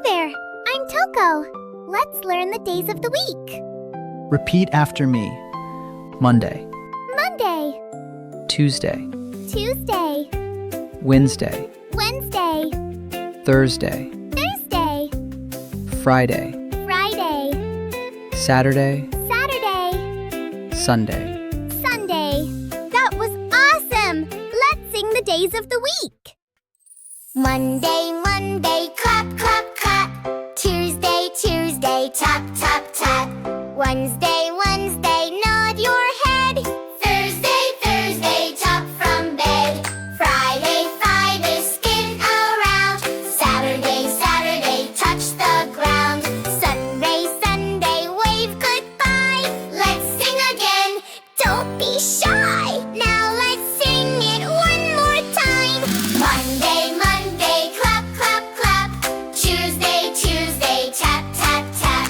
there, I'm Telco. Let's learn the days of the week. Repeat after me. Monday, Monday, Tuesday, Tuesday, Wednesday, Wednesday, Thursday, Thursday, Friday, Friday, Saturday, Saturday, Sunday. Sunday. That was awesome! Let's sing the days of the week. Monday, Monday, clap, clap, clap. Tuesday, Tuesday, tap, tap, tap. Wednesday, Wednesday, nod your head. Thursday, Thursday, top from bed. Friday, Friday, skin around. Saturday, Saturday, touch the ground. Sunday, Sunday, wave goodbye. Let's sing again, don't be shy. Now let's sing it one more time. Monday, Monday, clap, clap, clap. Tuesday, Tuesday, tap, tap, tap.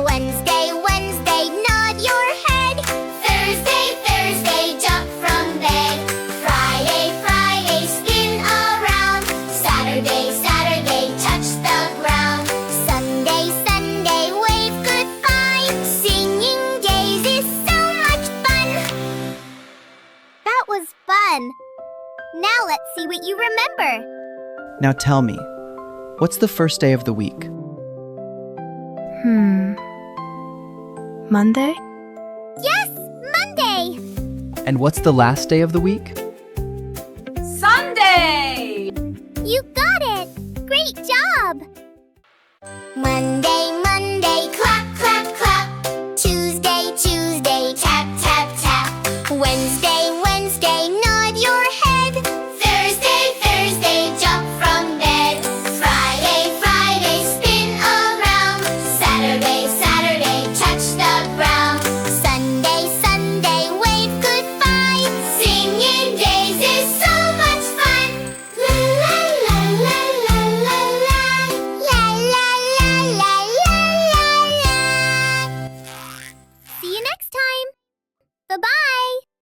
Wednesday, Wednesday, nod your head. Thursday, Thursday, jump from bed. Friday, Friday, spin around. Saturday, Saturday, touch the ground. Sunday, Sunday, wave goodbye. Singing days is so much fun. That was fun. Now let's see what you remember. Now tell me, what's the first day of the week? Monday? Yes, Monday. And what's the last day of the week?